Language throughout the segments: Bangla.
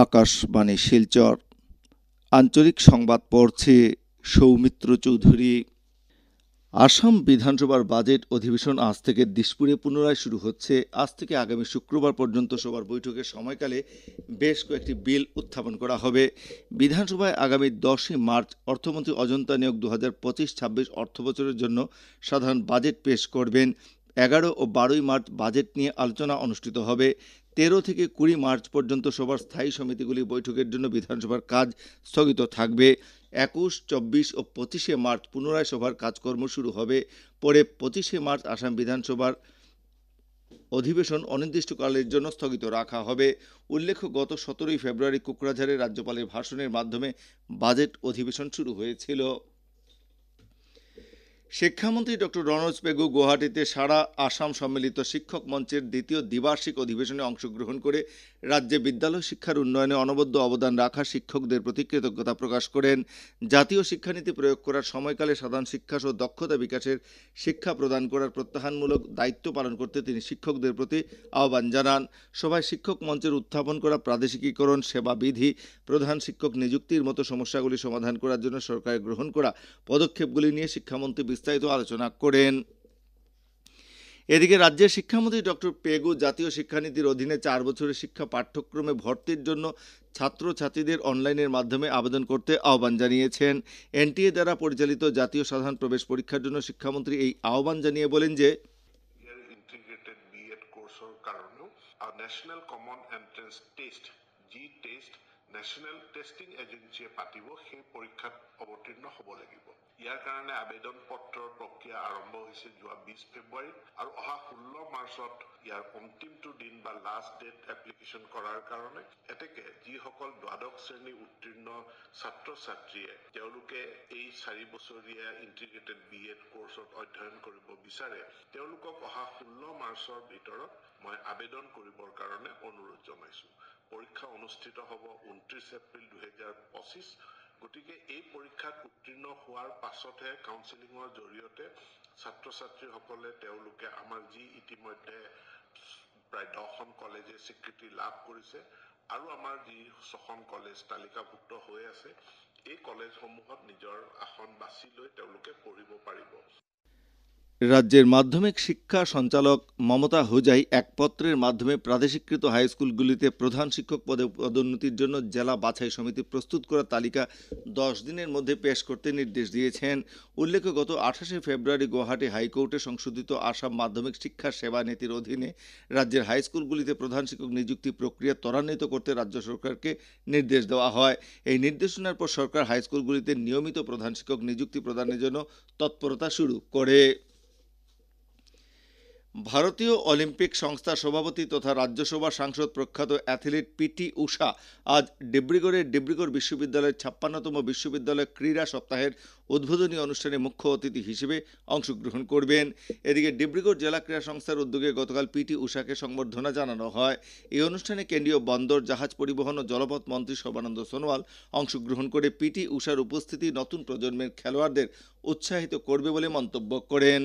আকাশবাণী শিলচর আঞ্চলিক সংবাদ পড়ছে সৌমিত্র চৌধুরী। আসাম বিধানসভার বাজেট অধিবেশন আজ থেকে দিশপুরে পুনরায় শুরু হচ্ছে। আজ থেকে আগামী শুক্রবার পর্যন্ত সবার বৈঠকের সময়কালে বেশ কয়েকটি বিল উত্থাপন করা হবে। বিধানসভায় আগামী 10 মার্চ অর্থমন্ত্রী অজন্তা নিয়োগ 2025-26 অর্থবছরের জন্য সাধারণ বাজেট পেশ করবেন। 11 ও 12 মার্চ বাজেট নিয়ে আলোচনা অনুষ্ঠিত হবে। 13 থেকে 20 মার্চ পর্যন্ত সবার স্থায়ী সমিতিগুলি বৈঠকের জন্য বিধানসভার কাজ স্থগিত থাকবে। 21, 24 ও 25 মার্চ পুনরায় সভার কাজকর্ম শুরু হবে। পরে 25 মার্চ আসাম বিধানসভার অধিবেশন অনির্দিষ্টকালের জন্য স্থগিত রাখা হবে। উল্লেখ্য, গত 17 ফেব্রুয়ারি কোকরাঝাড়ে রাজ্যপালের ভাষণের মাধ্যমে বাজেট অধিবেশন শুরু হয়েছিল। শিক্ষামন্ত্রী ডক্টর রনোজ পেগু গুয়াহাটিতে সারা আসাম সম্মিলিত শিক্ষক মঞ্চের দ্বিতীয় দ্বিবার্ষিক অধিবেশনে অংশগ্রহণ করে রাজ্যে বিদ্যালয় শিক্ষার উন্নয়নে অনবদ্য অবদান রাখা শিক্ষকদের প্রতি কৃতজ্ঞতা প্রকাশ করেন। জাতীয় শিক্ষানীতি প্রয়োগ করার সময়কালে সাধারণ শিক্ষা সহ দক্ষতা বিকাশের শিক্ষা প্রদান করার প্রত্যাহারমূলক দায়িত্ব পালন করতে তিনি শিক্ষকদের প্রতি আহ্বান জানান। সভায় শিক্ষক মঞ্চের উত্থাপন করা প্রাদেশিকীকরণ, সেবা বিধি, প্রধান শিক্ষক নিযুক্তির মতো সমস্যাগুলি সমাধান করার জন্য সরকারের গ্রহণ করা পদক্ষেপগুলি নিয়ে শিক্ষামন্ত্রী বিস্তারিত আলোচনা করেন। এদিকে রাজ্যের শিক্ষামন্ত্রী ডক্টর পেগু জাতীয় শিক্ষানীতির অধীনে 4 বছরের শিক্ষা পাঠ্যক্রমে ভর্তির জন্য ছাত্রছাত্রীদের অনলাইনের মাধ্যমে আবেদন করতে আহ্বান জানিয়েছেন। এনটিএ দ্বারা পরিচালিত জাতীয় সাধারণ প্রবেশ পরীক্ষার জন্য শিক্ষামন্ত্রী এই আহ্বান জানিয়ে বলেন যে ইন্টিগ্রেটেড বিএড কোর্সৰ কাৰণেও national common entrance test national testing এজেন্সিয়ে পাতিব, সেই পৰীক্ষাত অৱতীৰ্ণ হ'ব লাগিব। ইয়াৰ কাৰণে আবেদন পত্ৰৰ প্ৰক্ৰিয়া আৰম্ভ হৈছে যোৱা 20 ফেব্ৰুৱাৰী আৰু অহা 16 মাৰ্চত ইয়াৰ অন্তিমটো দিন বা লাষ্ট ডেট এপ্লিকেশ্যন কৰাৰ কাৰণে এতেকে যিসকল দ্বাদশ শ্ৰেণী উত্তীৰ্ণ ছাত্ৰ ছাত্ৰীয়ে তেওঁলোকে এই 4 বছৰীয়া ইন্টিগ্ৰেটেড বিএড কোৰ্সত অধ্যয়ন কৰিব বিচাৰে, তেওঁলোকক অহা 16 মাৰ্চৰ ভিতৰত মই আবেদন কৰিবৰ কাৰণে অনুৰোধ জনাইছো। পৰীক্ষা অনুষ্ঠিত হ'ব 29 এপ্ৰিল 2025। গতিকে এই পৰীক্ষাত উত্তীৰ্ণ হোৱাৰ পাছতহে কাউন্সেলিঙৰ জৰিয়তে ছাত্ৰ ছাত্ৰীসকলে তেওঁলোকে আমাৰ যি ইতিমধ্যে প্ৰায় 10খন কলেজে স্বীকৃতি লাভ কৰিছে আৰু আমাৰ যি 6খন কলেজ তালিকাভুক্ত হৈ আছে, এই কলেজসমূহত নিজৰ আসন বাছি লৈ তেওঁলোকে পঢ়িব পাৰিব। রাজ্যের মাধ্যমিক শিক্ষা সঞ্চালক মমতা হুজাই এক পত্রের মাধ্যমে প্রাদেশিকৃত হাইস্কুলগুলিতে প্রধান শিক্ষক পদে পদোন্নতির জন্য জেলা বাছাই সমিতি প্রস্তুত করা তালিকা 10 দিনের মধ্যে পেশ করতে নির্দেশ দিয়েছেন। উল্লেখ্য, গত 28 ফেব্রুয়ারি গুয়াহাটি হাইকোর্টে সংশোধিত আসাম মাধ্যমিক শিক্ষা সেবা নীতির অধীনে রাজ্যের হাইস্কুলগুলিতে প্রধান শিক্ষক নিযুক্তি প্রক্রিয়া ত্বরান্বিত করতে রাজ্য সরকারকে নির্দেশ দেওয়া হয়। এই নির্দেশনার পর সরকার হাইস্কুলগুলিতে নিয়মিত প্রধান শিক্ষক নিযুক্তি প্রদানের জন্য তৎপরতা শুরু করে। ভারতীয় অলিম্পিক সংস্থার সভাপতি তথা রাজ্যসভা সাংসদ প্রখ্যাত অ্যাথলিট পিটি ঊষা আজ ডিব্রুগড়ের ডিব্রুগড় বিশ্ববিদ্যালয়ের 56তম বিশ্ববিদ্যালয় ক্রীড়া সপ্তাহের উদ্বোধনী অনুষ্ঠানে মুখ্য অতিথি হিসেবে অংশগ্রহণ করবেন। এদিকে ডিব্রুগড় জেলা ক্রীড়া সংস্থার উদ্যোগে গতকাল পিটি ঊষাকে সংবর্ধনা জানানো হয়। এই অনুষ্ঠানে কেন্দ্রীয় বন্দর, জাহাজ পরিবহন ও জলপথ মন্ত্রী সর্বানন্দ সোনোয়াল অংশগ্রহণ করে পিটি ঊষার উপস্থিতি নতুন প্রজন্মের খেলোয়াড়দের উৎসাহিত করবে বলে মন্তব্য করেন।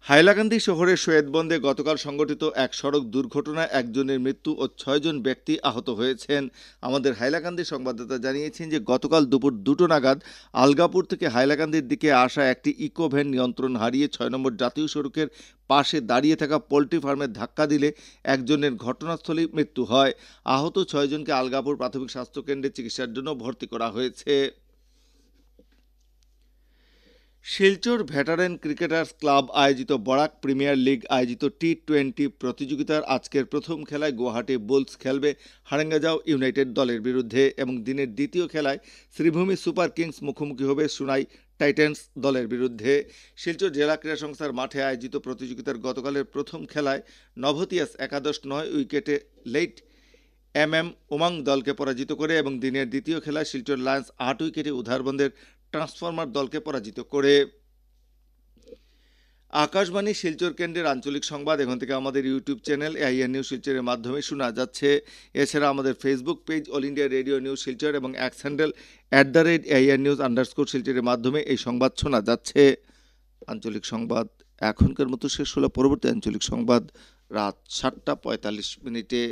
হাইলাকান্দি শহরের সৈয়দবন্দে গতকাল সংঘটিত এক সড়ক দুর্ঘটনায় একজনের মৃত্যু ও 6 জন ব্যক্তি আহত হয়েছেন। আমাদের হাইলাকান্দি সংবাদদাতা জানিয়েছেন যে গতকাল দুপুর 2টো নাগাদ আলগাপুর থেকে হাইলাকান্দির দিকে আসা একটি ইকো ভ্যান নিয়ন্ত্রণ হারিয়ে 6 নম্বর জাতীয় সড়কের পাশে দাঁড়িয়ে থাকা পোল্ট্রি ফার্মে ধাক্কা দিলে একজনের ঘটনাস্থলেই মৃত্যু হয়। আহত 6 জনকে আলগাপুর প্রাথমিক স্বাস্থ্যকেন্দ্রে চিকিৎসার জন্য ভর্তি করা হয়েছে। শিলচর ভেটারেন ক্রিকেটার্স ক্লাব আয়োজিত বরাক প্রিমিয়ার লিগ আয়োজিত টি20 প্রতিযোগিতার আজকের প্রথম খেলায় গুয়াহাটি বুলস খেলবে হারেঙ্গাজাও ইউনাইটেড দলের বিরুদ্ধে এবং দিনের দ্বিতীয় খেলায় শ্রীভূমি সুপার কিংস মুখোমুখি হবে সুনাই টাইটান্স দলের বিরুদ্ধে। শিলচর জেলা ক্রীড়া সংস্থার মাঠে আয়োজিত প্রতিযোগিতার গতকালের প্রথম খেলায় নভোতিয়াস একাদশ 9 উইকেটে লেট উমাং দলকে পরাজিত করে এবং দিনের দ্বিতীয় খেলায় শিলচর লায়ন্স 8 উইকেটে উধারবন্দের ট্রান্সফরমার দলকে পরাজিত করে। আকাশবাণী শিলচর কেন্দ্রের আঞ্চলিক সংবাদ এখন থেকে আমাদের ইউটিউব চ্যানেল এআইআর নিউজ শিলচরের মাধ্যমে শোনা যাচ্ছে। এছাড়া আমাদের Facebook page all India radio news Silchar এবং এক্স হ্যান্ডেল @AIR News _ শিলচরের মাধ্যমে এই সংবাদ শোনা যাচ্ছে। আঞ্চলিক সংবাদ এখনকার মতো শেষ হলো। পরবর্তী আঞ্চলিক সংবাদ রাত 7টা 45 মিনিটে।